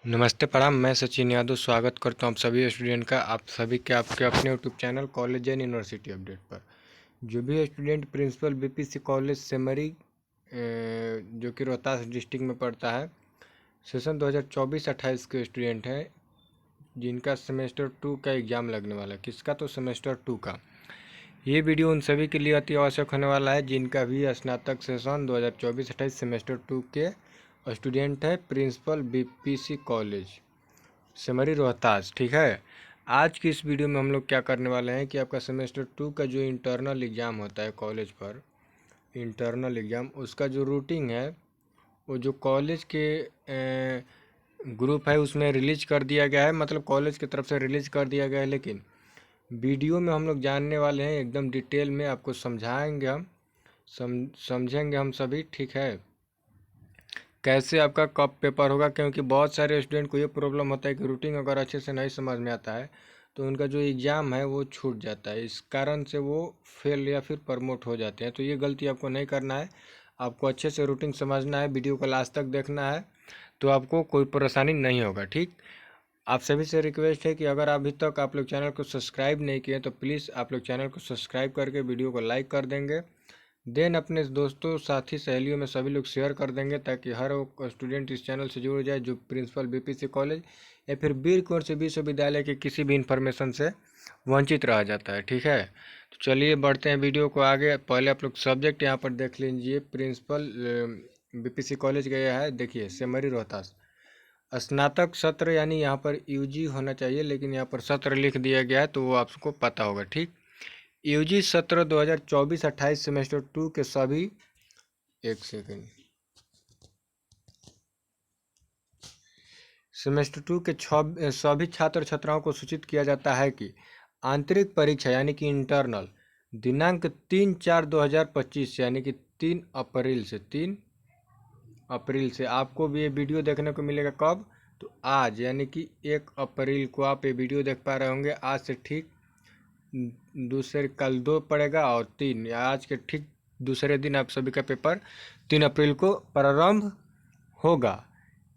नमस्ते प्रणाम। मैं सचिन यादव स्वागत करता हूँ आप सभी स्टूडेंट का आप सभी के आपके अपने YouTube channel college and university update पर। जो भी student principal BPC college Semri जो कि रोहतास डिस्ट्रिक्ट में पढ़ता है, सेशन 2024-28 के स्टूडेंट हैं जिनका सेमेस्टर 2 का एग्ज़ाम लगने वाला है। किसका? तो सेमेस्टर 2 का। ये वीडियो उन सभी के लिए अति आवश्यक होने वाला है जिनका भी स्नातक सेशन 2024-28 सेमेस्टर 2 के स्टूडेंट है principal BPC college Semri Rohtas. ठीक है, आज की इस वीडियो में हम लोग क्या करने वाले हैं कि आपका सेमेस्टर 2 का जो इंटरनल एग्ज़ाम होता है कॉलेज पर, इंटरनल एग्ज़ाम उसका जो रूटीन है वो जो कॉलेज के ग्रुप है उसमें रिलीज कर दिया गया है, मतलब कॉलेज की तरफ से रिलीज कर दिया गया है। लेकिन वीडियो में हम लोग जानने वाले हैं, एकदम डिटेल में आपको समझाएंगे हम, समझेंगे हम सभी। ठीक है, कैसे आपका कब पेपर होगा, क्योंकि बहुत सारे स्टूडेंट को ये प्रॉब्लम होता है कि रूटीन अगर अच्छे से नहीं समझ में आता है तो उनका जो एग्ज़ाम है वो छूट जाता है, इस कारण से वो फेल या फिर प्रमोट हो जाते हैं। तो ये गलती आपको नहीं करना है, आपको अच्छे से रूटीन समझना है, वीडियो को लास्ट तक देखना है, तो आपको कोई परेशानी नहीं होगा। ठीक, आप सभी से रिक्वेस्ट है कि अगर अभी तक आप लोग चैनल को सब्सक्राइब नहीं किए तो प्लीज़ आप लोग चैनल को सब्सक्राइब करके वीडियो को लाइक कर देंगे, देन अपने दोस्तों साथी सहेलियों में सभी लोग शेयर कर देंगे ताकि हर वो स्टूडेंट इस चैनल से जुड़ जाए जो प्रिंसिपल बीपीसी कॉलेज या फिर वीर कुंवर से विश्वविद्यालय के किसी भी इन्फॉर्मेशन से वंचित रह जाता है। ठीक है, तो चलिए बढ़ते हैं वीडियो को आगे। पहले आप लोग सब्जेक्ट यहाँ पर देख लीजिए, प्रिंसिपल बीपीसी कॉलेज गया है, देखिए सेमरी रोहतास स्नातक सत्र, यानी यहाँ पर यूजी होना चाहिए लेकिन यहाँ पर सत्र लिख दिया गया है तो वो आपको पता होगा। ठीक, यूजी सत्र 2024-28 सेमेस्टर 2 के सभी, एक सेकेंड, सेमेस्टर 2 के सभी छात्र छात्राओं को सूचित किया जाता है कि आंतरिक परीक्षा यानी कि इंटरनल दिनांक 3/4/2025 यानी कि 3 अप्रैल से आपको भी ये वीडियो देखने को मिलेगा। कब? तो आज, यानी कि 1 अप्रैल को आप ये वीडियो देख पा रहे होंगे। आज से ठीक दूसरे कल 2 पड़ेगा और 3, या आज के ठीक दूसरे दिन आप सभी का पेपर 3 अप्रैल को प्रारंभ होगा।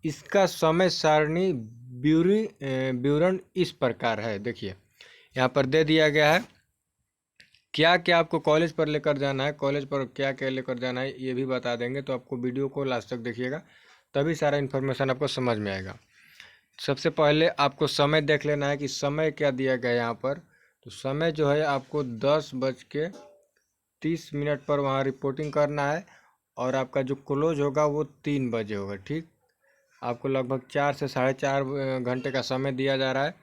इसका समय सारणी विवरण इस प्रकार है, देखिए यहाँ पर दे दिया गया है क्या क्या आपको कॉलेज पर लेकर जाना है, कॉलेज पर क्या क्या लेकर जाना है ये भी बता देंगे। तो आपको वीडियो को लास्ट तक देखिएगा तभी सारा इन्फॉर्मेशन आपको समझ में आएगा। सबसे पहले आपको समय देख लेना है कि समय क्या दिया गया है यहाँ पर। तो समय जो है आपको 10:30 पर वहाँ रिपोर्टिंग करना है और आपका जो क्लोज होगा वो 3 बजे होगा। ठीक, आपको लगभग 4 से 4.5 घंटे का समय दिया जा रहा है।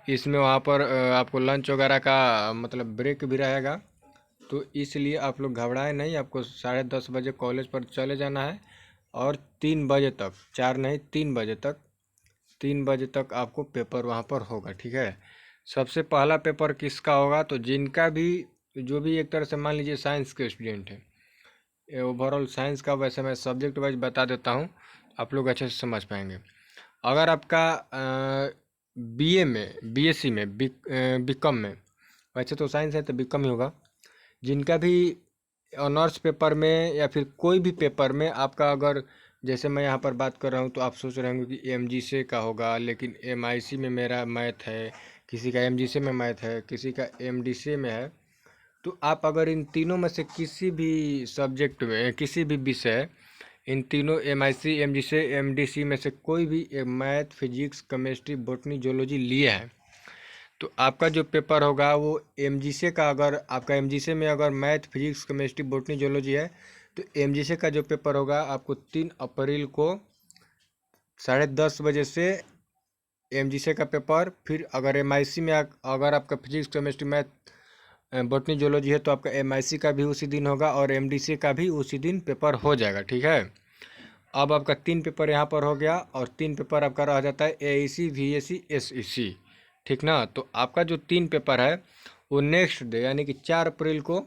इसमें वहाँ पर आपको लंच वगैरह का मतलब ब्रेक भी रहेगा, तो इसलिए आप लोग घबराएं नहीं। आपको 10:30 बजे कॉलेज पर चले जाना है और 3 बजे तक, 4 नहीं 3 बजे तक आपको पेपर वहाँ पर होगा। ठीक है, सबसे पहला पेपर किसका होगा? तो जिनका भी जो भी एक तरह से मान लीजिए साइंस के स्टूडेंट हैं, ओवरऑल साइंस का, वैसे मैं सब्जेक्ट वाइज बता देता हूँ, आप लोग अच्छे से समझ पाएंगे। अगर आपका बीए में, बीएससी में, बीकॉम में, वैसे तो साइंस है तो बीकॉम ही होगा, जिनका भी ऑनर्स पेपर में या फिर कोई भी पेपर में आपका, अगर जैसे मैं यहाँ पर बात कर रहा हूँ तो आप सोच रहे होंगे कि एमजीसी का होगा, लेकिन एमआईसी में मेरा मैथ है, किसी का एमजीसी में मैथ है, किसी का एमडीसी में है। तो आप अगर इन तीनों में से किसी भी सब्जेक्ट में, किसी भी विषय, इन तीनों एमआईसी, एमजीसी, एमडीसी में से कोई भी math, physics, chemistry, botany, zoology लिए हैं तो आपका जो पेपर होगा वो एमजीसी का, अगर आपका एमजीसी में अगर math, physics, chemistry, botany, zoology है तो एमजीसी का जो पेपर होगा आपको 3 अप्रैल को 10:30 बजे से एमजीसी का पेपर, फिर अगर एमआईसी में अगर आपका physics, chemistry, math, botany, zoology है तो आपका एमआईसी का भी उसी दिन होगा और एमडीसी का भी उसी दिन पेपर हो जाएगा। ठीक है, अब आपका 3 पेपर यहाँ पर हो गया और 3 पेपर आपका रह जाता है एईसी, वीएसी, एसईसी। ठीक ना, तो आपका जो 3 पेपर है वो नेक्स्ट डे यानी कि 4 अप्रैल को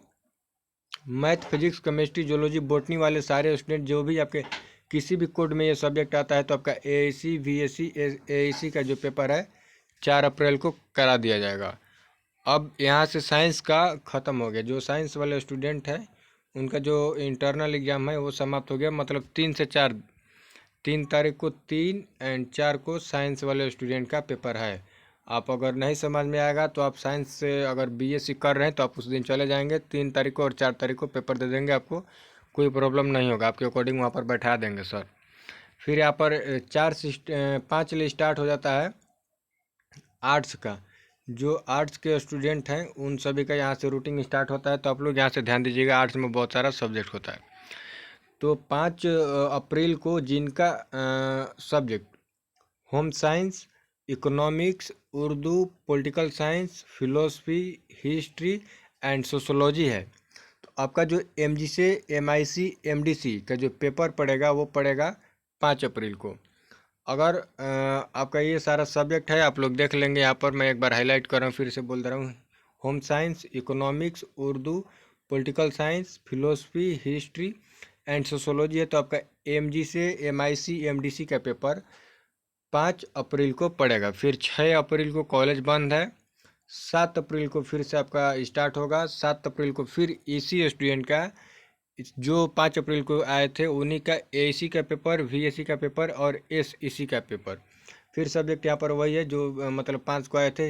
math, physics, chemistry, zoology, botany वाले सारे स्टूडेंट जो भी आपके किसी भी कोड में ये सब्जेक्ट आता है तो आपका एईसी, वीएसी, एईसी का जो पेपर है 4 अप्रैल को करा दिया जाएगा। अब यहाँ से साइंस का ख़त्म हो गया, जो साइंस वाले स्टूडेंट हैं उनका जो इंटरनल एग्ज़ाम है वो समाप्त हो गया, मतलब 3 से 4 3 तारीख को 3 एंड 4 को साइंस वाले स्टूडेंट का पेपर है। आप अगर नहीं समझ में आएगा तो आप साइंस से अगर बीएससी कर रहे हैं तो आप उस दिन चले जाएंगे, 3 तारीख को और 4 तारीख को पेपर दे देंगे, आपको कोई प्रॉब्लम नहीं होगा, आपके अकॉर्डिंग वहाँ पर बैठा देंगे सर। फिर यहाँ पर 4 से 5 लिए स्टार्ट हो जाता है आर्ट्स का। जो आर्ट्स के स्टूडेंट हैं उन सभी का यहाँ से रूटीन स्टार्ट होता है, तो आप लोग यहाँ से ध्यान दीजिएगा, आर्ट्स में बहुत सारा सब्जेक्ट होता है। तो 5 अप्रैल को जिनका subject home science, economics, Urdu, political science, philosophy, history and sociology है, तो आपका जो एमजी से एमआईसी एमडीसी का जो पेपर पड़ेगा वो पड़ेगा 5 अप्रैल को। अगर आपका ये सारा सब्जेक्ट है आप लोग देख लेंगे, यहाँ पर मैं एक बार हाईलाइट कर रहा हूँ, फिर से बोल दे रहा हूँ, home science, economics, Urdu, political science, philosophy, history and sociology है, तो आपका एमजी से एमआईसी एमडीसी का पेपर 5 अप्रैल को पड़ेगा। फिर 6 अप्रैल को कॉलेज बंद है, 7 अप्रैल को फिर से आपका स्टार्ट होगा, 7 अप्रैल को फिर इसी स्टूडेंट का जो 5 अप्रैल को आए थे उन्हीं का एसी का पेपर, वीएसी का पेपर और एसईसी का पेपर। फिर सब्जेक्ट यहाँ पर वही है जो मतलब 5 को आए थे,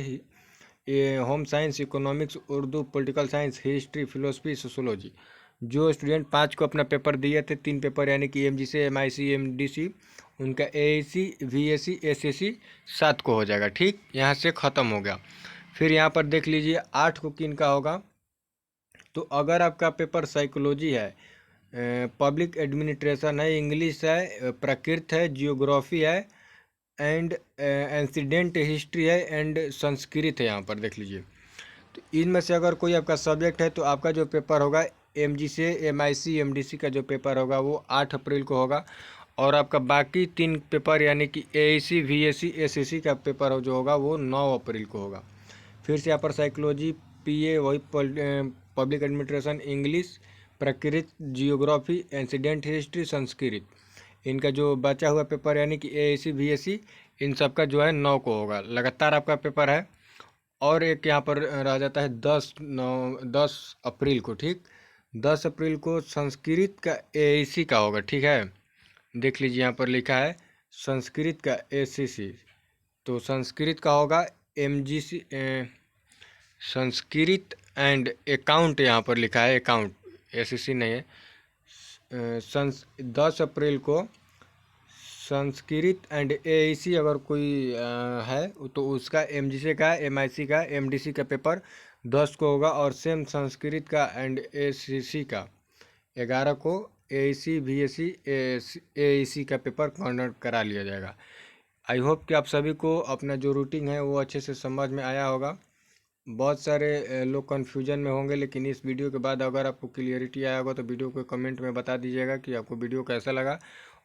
ये home science, economics, Urdu, political science, history, philosophy, sociology. जो स्टूडेंट 5 को अपना पेपर दिए थे, 3 पेपर यानी कि एमजी से एमआईसी एमडीसी, उनका एएसी वीएसी एसएसी 7 को हो जाएगा। ठीक, यहाँ से ख़त्म हो गया। फिर यहाँ पर देख लीजिए 8 को किन का होगा। तो अगर आपका पेपर साइकोलॉजी है, पब्लिक एडमिनिस्ट्रेशन है, इंग्लिश है, प्रकृति है, जियोग्राफी है एंड इंसिडेंट हिस्ट्री है एंड संस्कृत है, यहाँ पर देख लीजिए, तो इनमें से अगर कोई आपका सब्जेक्ट है तो आपका जो पेपर होगा एमजी से एमआईसी एमडीसी का जो पेपर होगा वो 8 अप्रैल को होगा, और आपका बाकी 3 पेपर यानी कि एएसी वीएसी एसएसी का पेपर जो होगा वो 9 अप्रैल को होगा। फिर से यहाँ पर साइकोलॉजी, पीए वही, पब्लिक एडमिनिस्ट्रेशन, इंग्लिश, प्रकृति, जियोग्राफी, इंसिडेंट हिस्ट्री, संस्कृत, इनका जो बचा हुआ पेपर यानी कि एएसी वीएसी इन सब का जो है 9 को होगा, लगातार आपका पेपर है। और एक यहाँ पर रह जाता है 10 अप्रैल को। ठीक, 10 अप्रैल को संस्कृत का एएसी का होगा। ठीक है, देख लीजिए यहाँ पर लिखा है संस्कृत का एसीसी, तो संस्कृत का होगा एमजीसी, संस्कृत एंड अकाउंट यहाँ पर लिखा है, अकाउंट, एसएससी नहीं है। 10 अप्रैल को संस्कृत एंड एआईसी अगर कोई है तो उसका एमजीसी का, एमआईसी का, एमडीसी का पेपर 10 को होगा, और सेम संस्कृत का एंड एसीसी का 11 को एआईसी वीएसी एआईसी का पेपर कंडक्ट करा लिया जाएगा। आई होप कि आप सभी को अपना जो रूटीन है वो अच्छे से समझ में आया होगा। बहुत सारे लोग कन्फ्यूजन में होंगे, लेकिन इस वीडियो के बाद अगर आपको क्लियरिटी आया होगा तो वीडियो को कमेंट में बता दीजिएगा कि आपको वीडियो कैसा लगा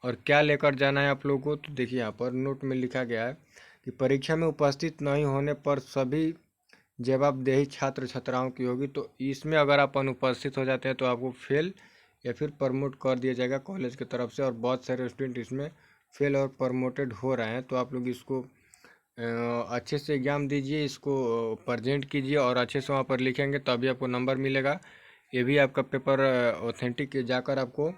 और क्या लेकर जाना है आप लोगों को। तो देखिए यहाँ पर नोट में लिखा गया है कि परीक्षा में उपस्थित नहीं होने पर सभी जवाबदेही छात्र छात्राओं की होगी। तो इसमें अगर आप अनुपस्थित हो जाते हैं तो आपको फेल या फिर प्रमोट कर दिया जाएगा कॉलेज की तरफ से, और बहुत सारे स्टूडेंट इसमें फेल और प्रमोटेड हो रहे हैं। तो आप लोग इसको अच्छे से एग्ज़ाम दीजिए, इसको प्रेजेंट कीजिए और अच्छे से वहाँ पर लिखेंगे तभी आपको नंबर मिलेगा। ये भी आपका पेपर ऑथेंटिक जाकर आपको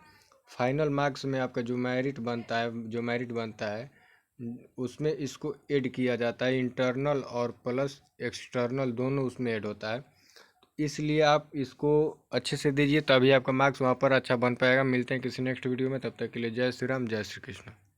फाइनल मार्क्स में आपका जो मेरिट बनता है उसमें इसको ऐड किया जाता है, इंटरनल और प्लस एक्सटर्नल दोनों उसमें ऐड होता है। इसलिए आप इसको अच्छे से दीजिए तभी आपका मार्क्स वहाँ पर अच्छा बन पाएगा। मिलते हैं किसी नेक्स्ट वीडियो में, तब तक के लिए जय श्री राम, जय श्री कृष्ण।